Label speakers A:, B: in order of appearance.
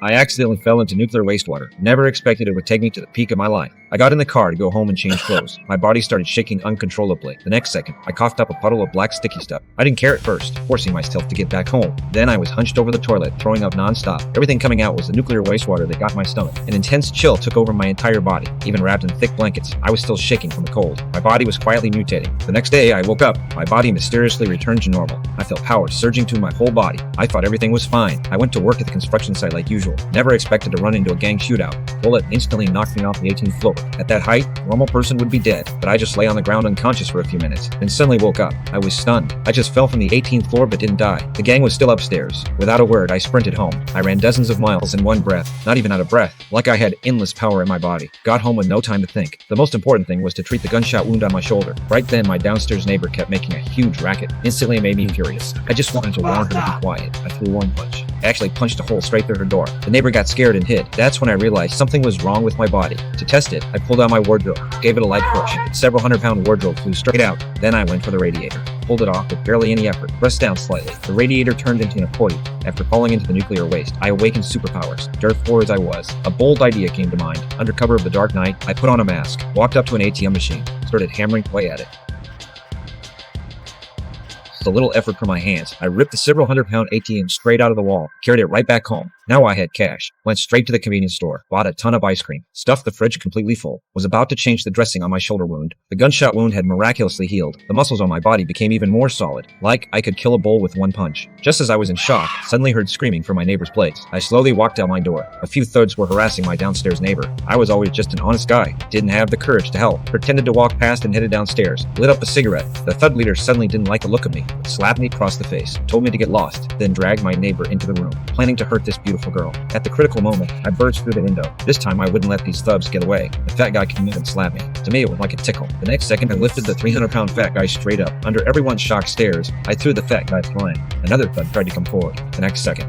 A: I accidentally fell into nuclear wastewater. Never expected it would take me to the peak of my life. I got in the car to go home and change clothes. My body started shaking uncontrollably. The next second, I coughed up a puddle of black sticky stuff. I didn't care at first, forcing myself to get back home. Then I was hunched over the toilet, throwing up nonstop. Everything coming out was the nuclear wastewater that got my stomach. An intense chill took over my entire body. Even wrapped in thick blankets, I was still shaking from the cold. My body was quietly mutating. The next day, I woke up. My body mysteriously returned to normal. I felt power surging through my whole body. I thought everything was fine. I went to work at the construction site like usual. Never expected to run into a gang shootout. Bullet instantly knocked me off the 18th floor. At that height, a normal person would be dead, but I just lay on the ground unconscious for a few minutes, then suddenly woke up. I was stunned. I just fell from the 18th floor but didn't die. The gang was still upstairs. Without a word, I sprinted home. I ran dozens of miles in one breath, not even out of breath, like I had endless power in my body. Got home with no time to think. The most important thing was to treat the gunshot wound on my shoulder. Right then, my downstairs neighbor kept making a huge racket. Instantly, it made me furious. I just wanted to warn her to be quiet. I threw one punch. I actually punched a hole straight through her door. The neighbor got scared and hid. That's when I realized something was wrong with my body. To test it, I pulled out my wardrobe, gave it a light push. Several 100-pound wardrobe flew straight out. Then I went for the radiator. Pulled it off with barely any effort. Pressed down slightly. The radiator turned into an accordion. After falling into the nuclear waste, I awakened superpowers. Dirt floor as I was. A bold idea came to mind. Under cover of the dark night, I put on a mask, walked up to an ATM machine, started hammering away at it. With a little effort from my hands, I ripped the several 100-pound ATM straight out of the wall, carried it right back home. Now I had cash. Went straight to the convenience store, bought a ton of ice cream, stuffed the fridge completely full, was about to change the dressing on my shoulder wound. The gunshot wound had miraculously healed. The muscles on my body became even more solid, like I could kill a bull with one punch. Just as I was in shock, suddenly heard screaming from my neighbor's place. I slowly walked out my door. A few thugs were harassing my downstairs neighbor. I was always just an honest guy, didn't have the courage to help, pretended to walk past and headed downstairs, lit up a cigarette. The thug leader suddenly didn't like the look of me, slapped me across the face, told me to get lost, then dragged my neighbor into the room, planning to hurt this beautiful girl. At the critical moment, I burst through the window. This time I wouldn't let these thugs get away. The fat guy came in and slapped me. To me, it was like a tickle. The next second, I lifted the 300-pound fat guy straight up. Under everyone's shocked stares, I threw the fat guy flying. Another thug tried to come forward. The next second,